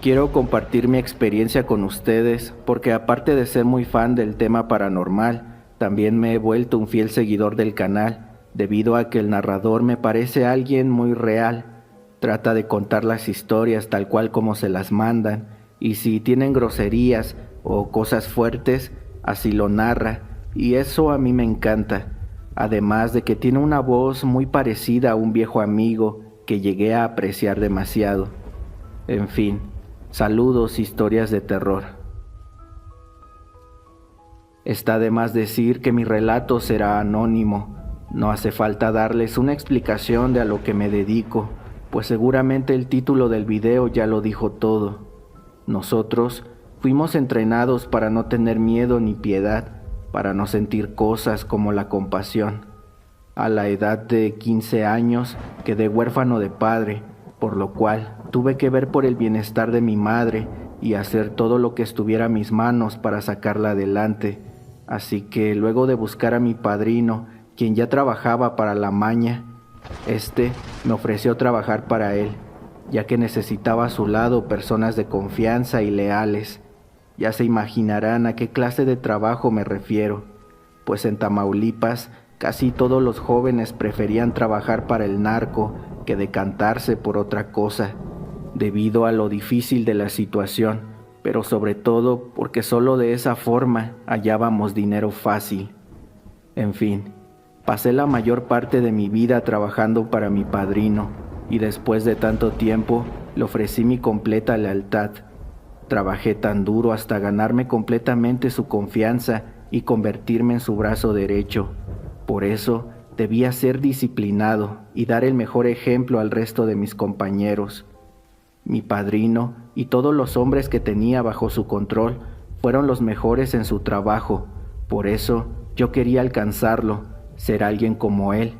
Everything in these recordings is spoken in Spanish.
Quiero compartir mi experiencia con ustedes porque aparte de ser muy fan del tema paranormal, también me he vuelto un fiel seguidor del canal, debido a que el narrador me parece alguien muy real. Trata de contar las historias tal cual como se las mandan, y si tienen groserías o cosas fuertes, así lo narra, y eso a mí me encanta. Además de que tiene una voz muy parecida a un viejo amigo que llegué a apreciar demasiado. En fin, saludos, historias de terror. Está de más decir que mi relato será anónimo. No hace falta darles una explicación de a lo que me dedico, pues seguramente el título del video ya lo dijo todo. Nosotros fuimos entrenados para no tener miedo ni piedad, para no sentir cosas como la compasión. A la edad de 15 años quedé huérfano de padre, por lo cual tuve que ver por el bienestar de mi madre y hacer todo lo que estuviera a mis manos para sacarla adelante. Así que luego de buscar a mi padrino, quien ya trabajaba para la maña, me ofreció trabajar para él, ya que necesitaba a su lado personas de confianza y leales. Ya se imaginarán a qué clase de trabajo me refiero, pues en Tamaulipas casi todos los jóvenes preferían trabajar para el narco que decantarse por otra cosa, debido a lo difícil de la situación, pero sobre todo porque solo de esa forma hallábamos dinero fácil. En fin, pasé la mayor parte de mi vida trabajando para mi padrino, y después de tanto tiempo le ofrecí mi completa lealtad. Trabajé tan duro hasta ganarme completamente su confianza y convertirme en su brazo derecho. Por eso debía ser disciplinado y dar el mejor ejemplo al resto de mis compañeros. Mi padrino y todos los hombres que tenía bajo su control fueron los mejores en su trabajo. Por eso yo quería alcanzarlo, ser alguien como él.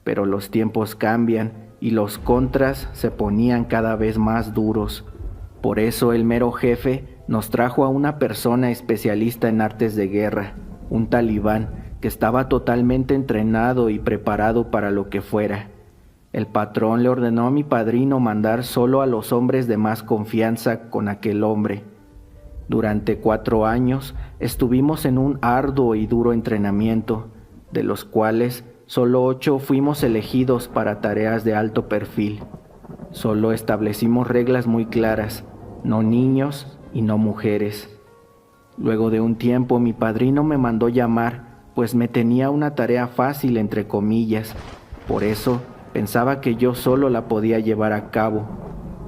Pero los tiempos cambian y los contras se ponían cada vez más duros. Por eso el mero jefe nos trajo a una persona especialista en artes de guerra, un talibán que estaba totalmente entrenado y preparado para lo que fuera. El patrón le ordenó a mi padrino mandar solo a los hombres de más confianza con aquel hombre. Durante 4 años estuvimos en un arduo y duro entrenamiento, de los cuales solo 8 fuimos elegidos para tareas de alto perfil. Solo establecimos reglas muy claras, no niños y no mujeres. Luego de un tiempo mi padrino me mandó llamar, pues me tenía una tarea fácil entre comillas. Por eso pensaba que yo solo la podía llevar a cabo.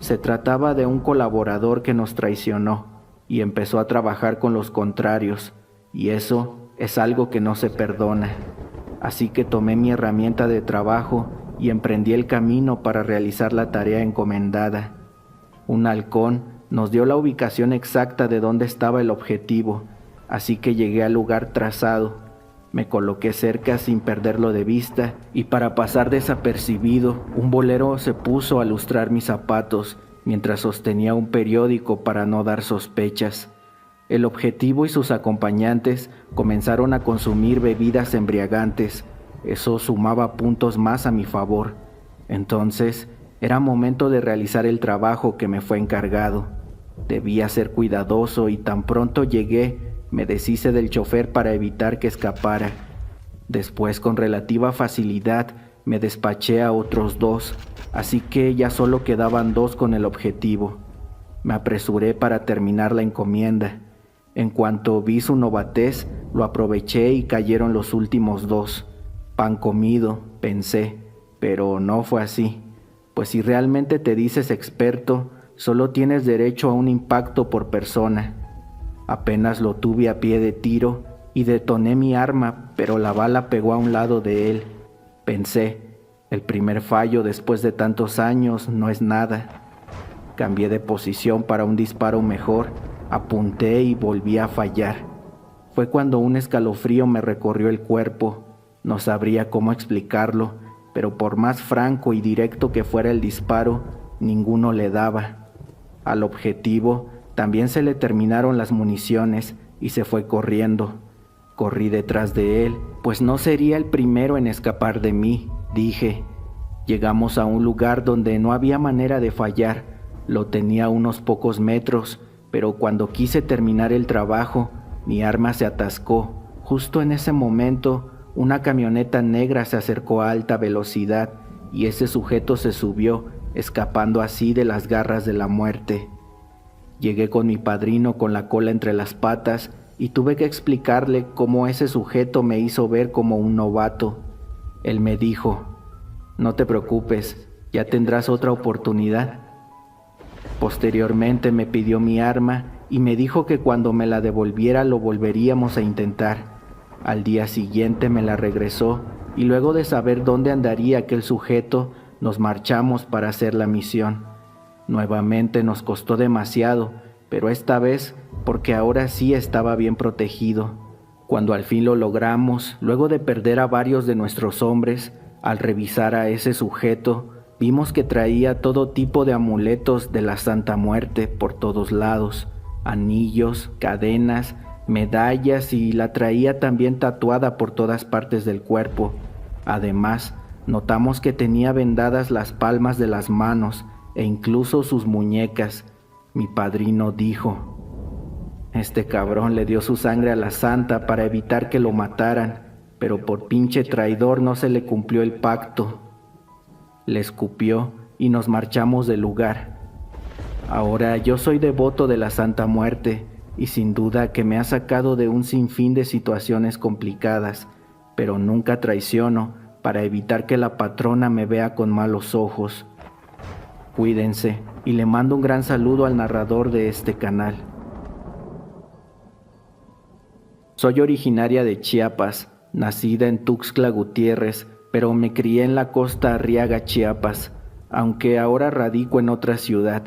Se trataba de un colaborador que nos traicionó y empezó a trabajar con los contrarios, y eso es algo que no se perdona. Así que tomé mi herramienta de trabajo y emprendí el camino para realizar la tarea encomendada. Un halcón nos dio la ubicación exacta de dónde estaba el objetivo, así que llegué al lugar trazado. Me coloqué cerca sin perderlo de vista, y para pasar desapercibido, un bolero se puso a lustrar mis zapatos mientras sostenía un periódico para no dar sospechas. El objetivo y sus acompañantes comenzaron a consumir bebidas embriagantes. Eso sumaba puntos más a mi favor. Entonces, era momento de realizar el trabajo que me fue encargado. Debía ser cuidadoso y tan pronto llegué, me deshice del chofer para evitar que escapara. Después, con relativa facilidad, me despaché a otros 2, así que ya solo quedaban 2 con el objetivo. Me apresuré para terminar la encomienda. En cuanto vi su novatez, lo aproveché y cayeron los últimos 2. Pan comido, pensé, pero no fue así, pues si realmente te dices experto, solo tienes derecho a un impacto por persona. Apenas lo tuve a pie de tiro y detoné mi arma, pero la bala pegó a un lado de él. Pensé, el primer fallo después de tantos años no es nada. Cambié de posición para un disparo mejor, apunté y volví a fallar. Fue cuando un escalofrío me recorrió el cuerpo. No sabría cómo explicarlo, pero por más franco y directo que fuera el disparo, ninguno le daba. Al objetivo también se le terminaron las municiones y se fue corriendo. Corrí detrás de él, pues no sería el primero en escapar de mí, dije. Llegamos a un lugar donde no había manera de fallar. Lo tenía a unos pocos metros, pero cuando quise terminar el trabajo, mi arma se atascó. Justo en ese momento, una camioneta negra se acercó a alta velocidad y ese sujeto se subió, escapando así de las garras de la muerte. Llegué con mi padrino con la cola entre las patas y tuve que explicarle cómo ese sujeto me hizo ver como un novato. Él me dijo: «No te preocupes, ya tendrás otra oportunidad». Posteriormente me pidió mi arma y me dijo que cuando me la devolviera lo volveríamos a intentar. Al día siguiente me la regresó y luego de saber dónde andaría aquel sujeto, nos marchamos para hacer la misión. Nuevamente nos costó demasiado, pero esta vez porque ahora sí estaba bien protegido. Cuando al fin lo logramos, luego de perder a varios de nuestros hombres, al revisar a ese sujeto, vimos que traía todo tipo de amuletos de la Santa Muerte por todos lados, anillos, cadenas, medallas, y la traía también tatuada por todas partes del cuerpo. Además, notamos que tenía vendadas las palmas de las manos e incluso sus muñecas. Mi padrino dijo: «Este cabrón le dio su sangre a la santa para evitar que lo mataran, pero por pinche traidor no se le cumplió el pacto». Le escupió y nos marchamos del lugar. Ahora yo soy devoto de la Santa Muerte y sin duda que me ha sacado de un sinfín de situaciones complicadas, pero nunca traiciono para evitar que la patrona me vea con malos ojos. Cuídense y le mando un gran saludo al narrador de este canal. Soy originaria de Chiapas, nacida en Tuxtla Gutiérrez, pero me crié en la costa Arriaga, Chiapas, aunque ahora radico en otra ciudad.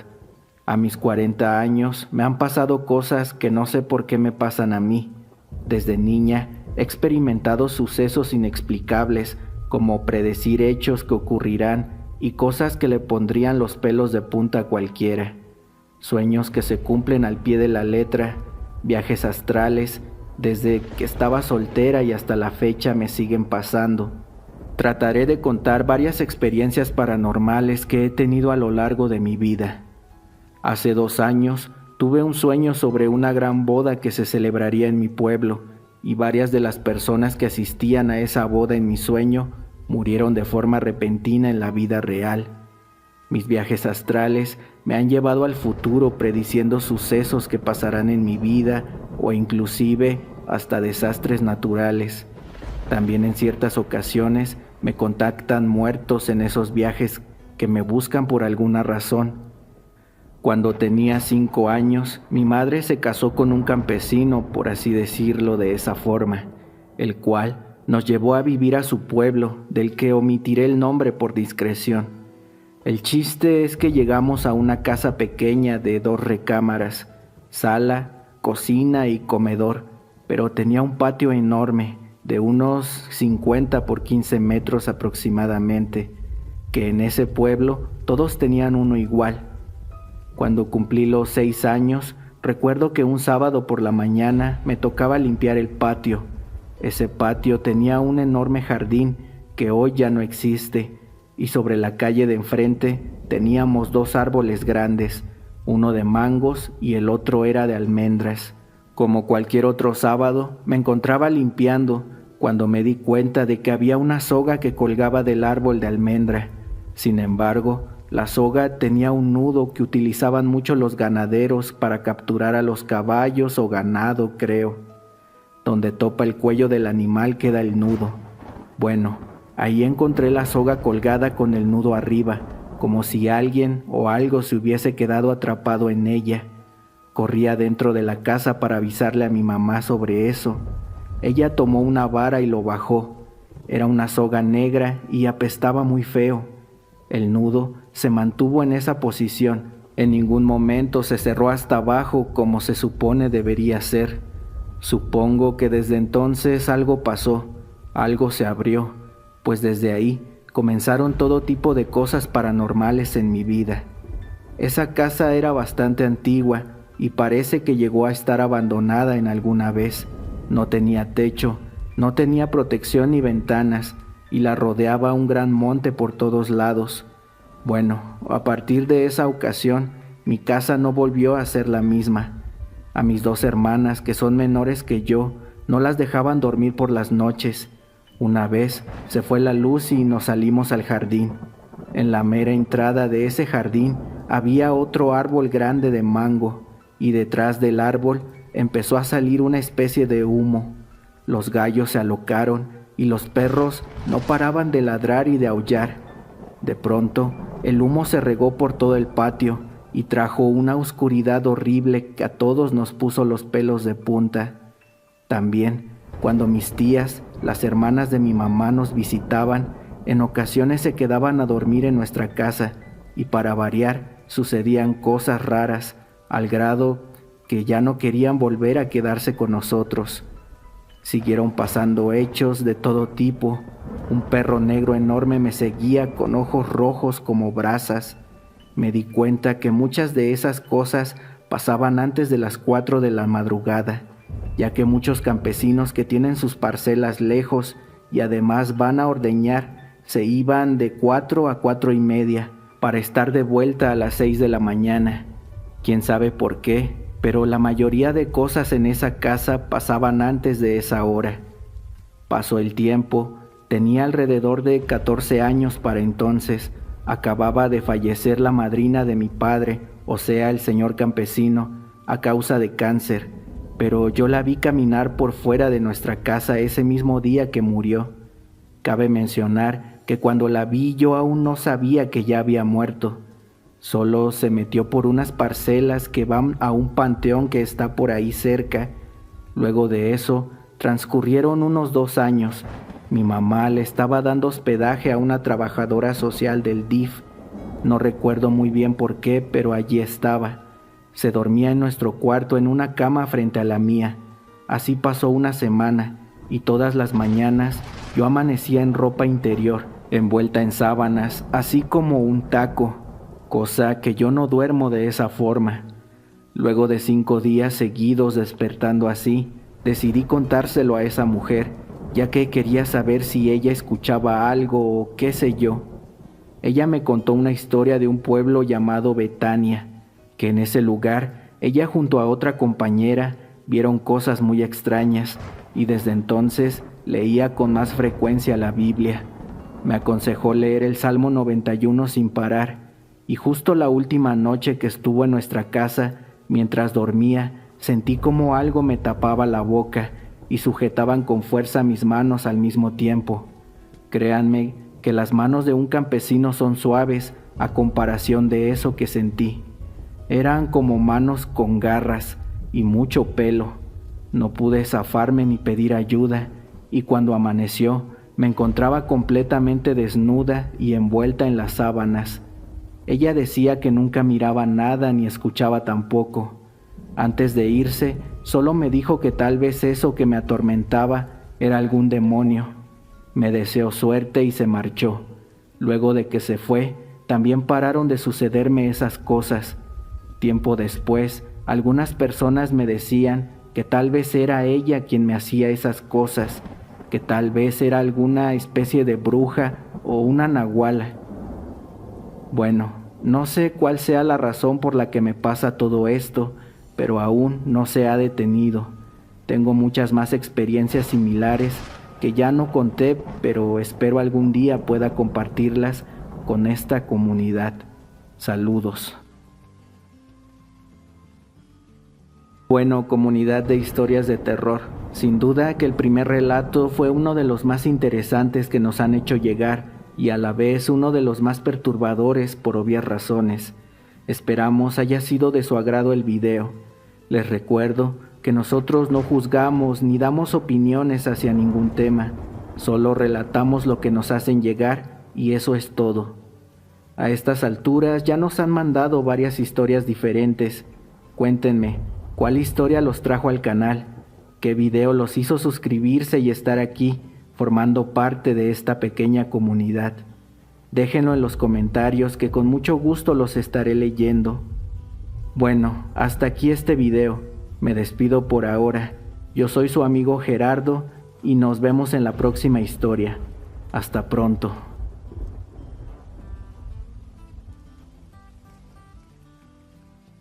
A mis 40 años me han pasado cosas que no sé por qué me pasan a mí. Desde niña he experimentado sucesos inexplicables, como predecir hechos que ocurrirán y cosas que le pondrían los pelos de punta a cualquiera. Sueños que se cumplen al pie de la letra, viajes astrales, desde que estaba soltera y hasta la fecha me siguen pasando. Trataré de contar varias experiencias paranormales que he tenido a lo largo de mi vida. Hace 2 años tuve un sueño sobre una gran boda que se celebraría en mi pueblo, y varias de las personas que asistían a esa boda en mi sueño murieron de forma repentina en la vida real. Mis viajes astrales me han llevado al futuro prediciendo sucesos que pasarán en mi vida o inclusive hasta desastres naturales. También en ciertas ocasiones me contactan muertos en esos viajes que me buscan por alguna razón. Cuando tenía 5 años, mi madre se casó con un campesino, por así decirlo de esa forma, el cual nos llevó a vivir a su pueblo, del que omitiré el nombre por discreción. El chiste es que llegamos a una casa pequeña de 2 recámaras, sala, cocina y comedor, pero tenía un patio enorme, de unos 50 por 15 metros aproximadamente, que en ese pueblo todos tenían uno igual. Cuando cumplí los 6 años, recuerdo que un sábado por la mañana me tocaba limpiar el patio. Ese patio tenía un enorme jardín que hoy ya no existe, y sobre la calle de enfrente teníamos 2 árboles grandes, uno de mangos y el otro era de almendras. Como cualquier otro sábado, me encontraba limpiando cuando me di cuenta de que había una soga que colgaba del árbol de almendra. Sin embargo, la soga tenía un nudo que utilizaban mucho los ganaderos para capturar a los caballos o ganado, creo. Donde topa el cuello del animal queda el nudo. Bueno, ahí encontré la soga colgada con el nudo arriba, como si alguien o algo se hubiese quedado atrapado en ella. Corrí adentro de la casa para avisarle a mi mamá sobre eso. Ella tomó una vara y lo bajó. Era una soga negra y apestaba muy feo. El nudo se mantuvo en esa posición. En ningún momento se cerró hasta abajo como se supone debería ser. Supongo que desde entonces algo pasó, algo se abrió, pues desde ahí comenzaron todo tipo de cosas paranormales en mi vida. Esa casa era bastante antigua y parece que llegó a estar abandonada en alguna vez. No tenía techo, no tenía protección ni ventanas, y la rodeaba un gran monte por todos lados. Bueno, a partir de esa ocasión, mi casa no volvió a ser la misma. A mis 2 hermanas, que son menores que yo, no las dejaban dormir por las noches. Una vez se fue la luz y nos salimos al jardín. En la mera entrada de ese jardín había otro árbol grande de mango, y detrás del árbol empezó a salir una especie de humo. Los gallos se alocaron y los perros no paraban de ladrar y de aullar. De pronto, el humo se regó por todo el patio y trajo una oscuridad horrible que a todos nos puso los pelos de punta. También, cuando mis tías, las hermanas de mi mamá, nos visitaban, en ocasiones se quedaban a dormir en nuestra casa y, para variar, sucedían cosas raras, al grado que ya no querían volver a quedarse con nosotros. Siguieron pasando hechos de todo tipo. Un perro negro enorme me seguía con ojos rojos como brasas. Me di cuenta que muchas de esas cosas pasaban antes de las 4 de la madrugada, ya que muchos campesinos que tienen sus parcelas lejos y además van a ordeñar, se iban de 4 a 4:30 para estar de vuelta a las 6 de la mañana. Quién sabe por qué, pero la mayoría de cosas en esa casa pasaban antes de esa hora. Pasó el tiempo, tenía alrededor de 14 años para entonces. Acababa de fallecer la madrina de mi padre, o sea, el señor campesino, a causa de cáncer, pero yo la vi caminar por fuera de nuestra casa ese mismo día que murió. Cabe mencionar que cuando la vi yo aún no sabía que ya había muerto. Solo se metió por unas parcelas que van a un panteón que está por ahí cerca. Luego de eso, transcurrieron unos 2 años. Mi mamá le estaba dando hospedaje a una trabajadora social del DIF. No recuerdo muy bien por qué, pero allí estaba. Se dormía en nuestro cuarto en una cama frente a la mía. Así pasó una semana, y todas las mañanas yo amanecía en ropa interior, envuelta en sábanas, así como un taco, cosa que yo no duermo de esa forma. Luego de 5 días seguidos despertando así, decidí contárselo a esa mujer, ya que quería saber si ella escuchaba algo o qué sé yo. Ella me contó una historia de un pueblo llamado Betania, que en ese lugar ella junto a otra compañera vieron cosas muy extrañas, y desde entonces leía con más frecuencia la Biblia. Me aconsejó leer el Salmo 91 sin parar, y justo la última noche que estuvo en nuestra casa, mientras dormía, sentí como algo me tapaba la boca y sujetaban con fuerza mis manos al mismo tiempo. Créanme que las manos de un campesino son suaves a comparación de eso que sentí. Eran como manos con garras y mucho pelo. No pude zafarme ni pedir ayuda, y cuando amaneció me encontraba completamente desnuda y envuelta en las sábanas. Ella decía que nunca miraba nada ni escuchaba tampoco. Antes de irse, solo me dijo que tal vez eso que me atormentaba era algún demonio. Me deseó suerte y se marchó. Luego de que se fue, también pararon de sucederme esas cosas. Tiempo después, algunas personas me decían que tal vez era ella quien me hacía esas cosas, que tal vez era alguna especie de bruja o una nahuala. Bueno, no sé cuál sea la razón por la que me pasa todo esto, pero aún no se ha detenido. Tengo muchas más experiencias similares que ya no conté, pero espero algún día pueda compartirlas con esta comunidad. Saludos. Bueno, comunidad de historias de terror, sin duda que el primer relato fue uno de los más interesantes que nos han hecho llegar y a la vez uno de los más perturbadores por obvias razones. Esperamos haya sido de su agrado el video. Les recuerdo que nosotros no juzgamos ni damos opiniones hacia ningún tema, solo relatamos lo que nos hacen llegar y eso es todo. A estas alturas ya nos han mandado varias historias diferentes. Cuéntenme, ¿cuál historia los trajo al canal? ¿Qué video los hizo suscribirse y estar aquí, formando parte de esta pequeña comunidad? Déjenlo en los comentarios que con mucho gusto los estaré leyendo. Bueno, hasta aquí este video. Me despido por ahora. Yo soy su amigo Gerardo y nos vemos en la próxima historia. Hasta pronto.